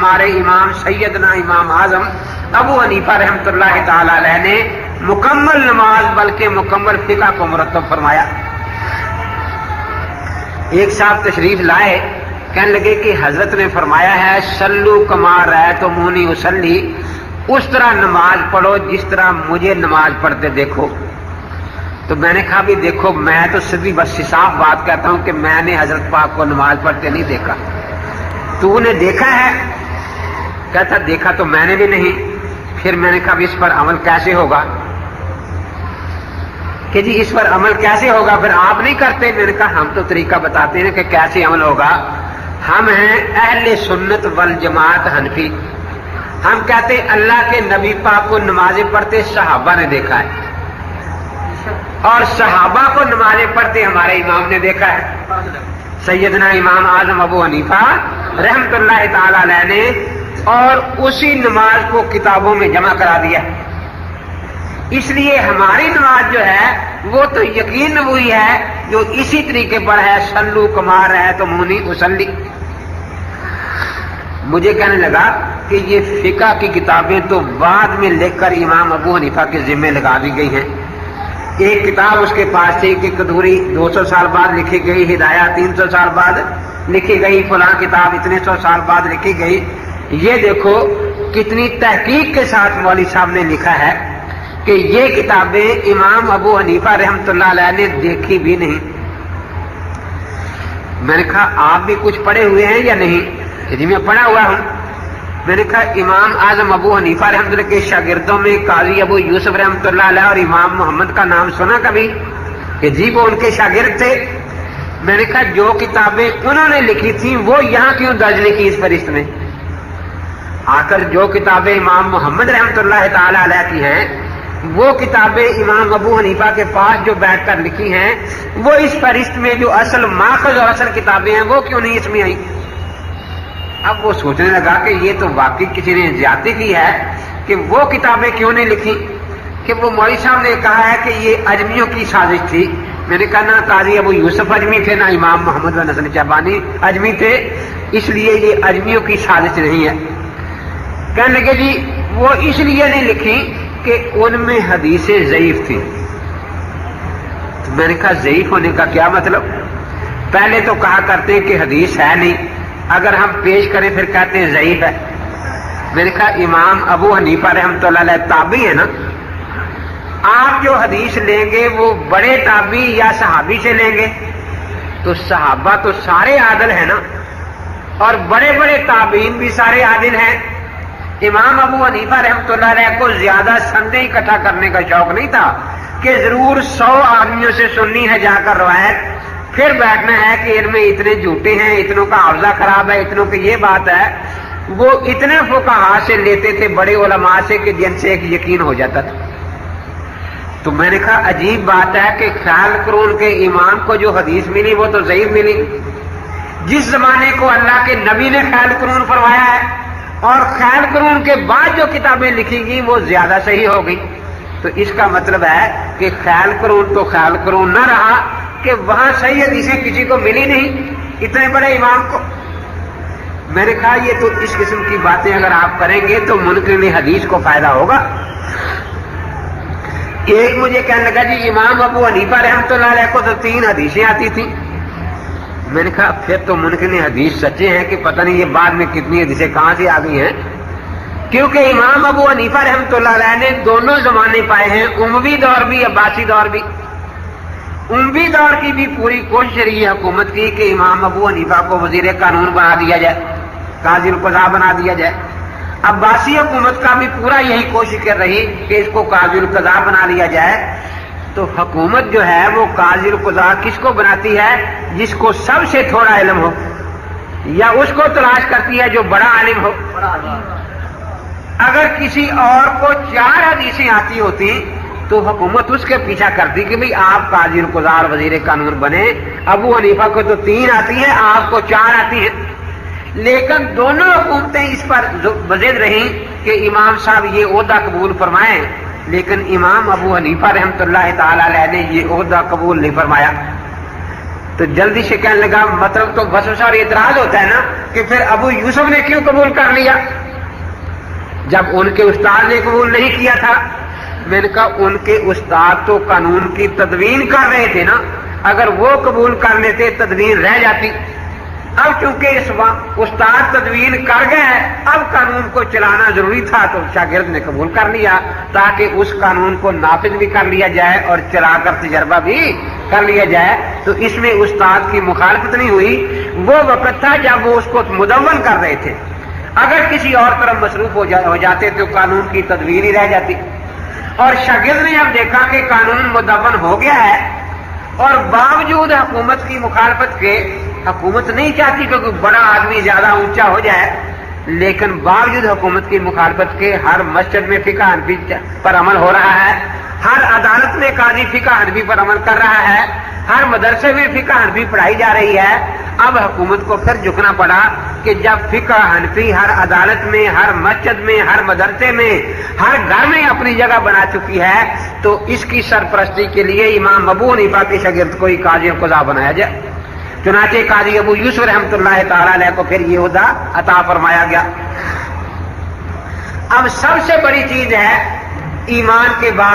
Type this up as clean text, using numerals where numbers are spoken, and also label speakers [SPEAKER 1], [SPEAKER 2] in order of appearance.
[SPEAKER 1] हमारे इमाम सैयदना इमाम आजम अबू हनीफा रहमतुल्लाह ताला अलैह ने मुकम्मल नमाज बल्कि मुकम्मल फिक़ह को मुरत्तब फरमाया। एक साहब तशरीफ लाए, कहने लगे कि हजरत ने फरमाया है सल्लू कमा रअयतुमूनी उसल्ली, उस तरह नमाज पढ़ो जिस तरह मुझे नमाज पढ़ते देखो। तो मैंने कहा भी देखो, मैं तो सीधी बस साफ बात कहता हूं कि मैंने हजरत पाक को नमाज पढ़ते नहीं देखा। तूने देखा है? कहता देखा तो मैंने भी नहीं। फिर मैंने कहा इस पर अमल कैसे होगा? कि जी इस पर अमल कैसे होगा, फिर आप नहीं करते? मैंने कहा हम तो तरीका बताते हैं कि कैसे अमल होगा। हम हैं अहले सुन्नत वल जमात हनफी। हम कहते अल्लाह के नबी पाक को नमाजें पढ़ते सहाबा ने देखा है, और सहाबा को नमाजें पढ़ते हमारे इमाम ने देखा है, सैयदना इमाम आजम अबू हनीफा रहमतुल्लाह ताला अलैह ने, और उसी नमाज को किताबों में जमा करा दिया। इसलिए हमारी नमाज जो है वो तो यकीन हुई है जो इसी तरीके पर है, सल्लू कमा रअयतुमूनी उसल्ली। मुझे कहने लगा कि ये फिक़ह की किताबें तो बाद में लिखकर इमाम अबू हनीफा के जिम्मे लगा दी गई हैं। एक किताब उसके पास थी कि कदूरी 200 साल बाद लिखी गई, हिदाया 300 साल बाद लिखी गई, फलां किताब इतने 100 साल बाद लिखी गई। ये देखो कितनी तहकीक के साथ मौलवी साहब ने लिखा है कि ये किताबें इमाम अबू हनीफा रहमतुल्लाह अलैह ने देखी भी नहीं। मैंने कहा आप भी कुछ पढ़े हुए हैं या नहीं? जी मैं पढ़ा हुआ हूं। मैंने कहा इमाम आजम अबू हनीफा रहमतुल्लाह के शागिर्दों में काजी अबू यूसुफ रहमतुल्लाह अलैह और इमाम मोहम्मद का नाम सुना कभी? कि जी वो उनके शागिर्द थे। मैंने कहा जो किताबें उन्होंने लिखी थी वो यहां क्यों दर्ज नहीं की इस फरिश्त में? आकर जो किताबें इमाम मोहम्मद रहमतुल्लाह ताला अलैह की हैं वो किताबें इमाम अबू हनीफा के पास जो बैठकर लिखी हैं वो इस फरिश्त में जो असल माखज़ और असल किताबें हैं वो क्यों नहीं इसमें आई? अब वो सोचने लगा कि ये तो वाकई किसी ने ज्यादती की है कि वो किताबें क्यों नहीं लिखी, कि वो मौलवी साहब ने कहा है कि ये अजमियों की साजिश थी। मैंने कहा ना काजी अबू यूसुफ अजमी थे, ना इमाम मोहम्मद बिन हसन शहबानी अजमी थे, इसलिए ये अजमियों की साजिश नहीं है। कहने लगे जी वो इसलिए नहीं लिखी कि उनमें हदीसें ज़ईफ थी। तो मैंने कहा ज़ईफ होने का क्या मतलब? पहले तो कहा करते हैं कि हदीस है नहीं, अगर हम पेश करें फिर कहते हैं ज़ईफ है। मैंने कहा इमाम अबू हनीफा रहमतुल्लाह अलैह ताबी है ना, आप जो हदीस लेंगे वो बड़े ताबी या सहाबी से लेंगे? तो सहाबा तो सारे आदिल है ना, और बड़े बड़े ताबीन भी सारे आदिल हैं। इमाम अबू हनीफा रहमतुल्लाह अलैह को ज्यादा संदेह इकट्ठा करने का शौक नहीं था कि जरूर 100 आदमियों से सुननी है जाकर रवायत, फिर बैठना है कि इनमें इतने झूठे हैं, इतनों का हाफजा खराब है, इतनों की ये बात है। वो इतने फुकाहा से लेते थे, बड़े उलमा से, कि जिनसे एक यकीन हो जाता था। तो मैंने कहा अजीब बात है कि ख्याल कुरान के इमाम को जो हदीस मिली वो तो ज़ईफ मिली। जिस जमाने को अल्लाह के नबी ने ख्याल कुरान फरमाया है और ख्याल कुरान के बाद जो किताबें लिखी गई वो ज्यादा सही हो गई। तो इसका मतलब है कि ख्याल कुरान तो ख्याल कुरान न रहा कि वहां सही हदीसें किसी को मिली नहीं, इतने बड़े इमाम को। मैंने कहा ये तो इस किस्म की बातें अगर आप करेंगे तो मुनकिर हदीस को फायदा होगा। एक मुझे कहने लगा जी इमाम अबू हनीफा रहमतुल्लाह अलैह को तो 3 हदीसें आती थी। मैंने कहा फिर तो मुनकिर हदीस सच्चे हैं कि पता नहीं ये बाद में कितनी हदीसें कहां से आ गई हैं, क्योंकि इमाम अबू हनीफा रहमतुल्लाह अलैह ने दोनों जमाने पाए हैं, उमवी दौर भी अब्बासी दौर भी। उमवी दौर की भी पूरी कोशिश रही है हुकूमत की कि इमाम अबू हनीफा को वजीर कानून बना दिया जाए, काज़ी क़ज़ा बना दिया जाए। अब्बासी हुकूमत का भी पूरा यही कोशिश कर रही कि इसको काज़ी क़ज़ा बना लिया जाए। तो हुकूमत जो है वो काज़ी क़ज़ा किसको बनाती है? जिसको सबसे थोड़ा इल्म हो, या उसको तलाश करती है जो बड़ा आलिम हो। अगर किसी और को 4 हदीसें आती होती तो हुकूमत उसके पीछा करती कि भाई आप काज़ी क़ज़ा और वजीर कानून बने। अबू हनीफा को तो 3 आती हैं, आपको 4 आती हैं। लेकिन दोनों हुकूमतें इस पर बज़िद रही कि इमाम साहब ये ओहदा कबूल फरमाएं, लेकिन इमाम अबू हनीफा रहमतुल्लाह ताला अलैह ने ये ओहदा कबूल नहीं फरमाया। تو جلدی سے کہنے لگا مطلب تو بس اور اعتراض ہوتا ہے نا کہ پھر ابو یوسف نے کیوں قبول کر لیا جب ان کے استاد نے قبول نہیں کیا تھا؟ میں نے کہا ان کے استاد تو قانون کی تدوین کر رہے تھے نا، اگر وہ قبول کر لیتے تدوین رہ جاتی۔ اب چونکہ اس وقت استاد تدوین کر گئے، اب قانون کو چلانا ضروری تھا تو شاگرد نے قبول کر لیا تاکہ اس قانون کو نافذ بھی کر لیا جائے اور چلا کر تجربہ بھی کر لیا جائے۔ تو اس میں استاد کی مخالفت نہیں ہوئی۔ وہ وقت تھا جب وہ اس کو مدون کر رہے تھے، اگر کسی اور طرف مصروف ہو جاتے تو قانون کی تدوین ہی رہ جاتی۔ اور شاگرد نے اب دیکھا کہ قانون مدون ہو گیا ہے اور باوجود حکومت کی مخالفت کے، حکومت نہیں چاہتی کہ کوئی بڑا آدمی زیادہ اونچا ہو جائے، لیکن باوجود حکومت کی مخالفت کے ہر مسجد میں فقہ حنفی پر عمل ہو رہا ہے، ہر عدالت میں قاضی فقہ حنفی پر عمل کر رہا ہے، ہر مدرسے میں فقہ حنفی پڑھائی جا رہی ہے۔ اب حکومت کو پھر جھکنا پڑا کہ جب فقہ حنفی ہر عدالت میں، ہر مسجد میں، ہر مدرسے میں، ہر گھر میں اپنی جگہ بنا چکی ہے تو اس کی سرپرستی کے لیے امام ابو حنیفہ کے شاگرد کو ہی قاضی قضا بنایا جائے۔ چنانچہ قاضی ابو یوسف رحمۃ اللہ تعالی علیہ کو پھر یہ عہدہ عطا فرمایا گیا۔ اب سب سے بڑی چیز ہے ایمان کے بعد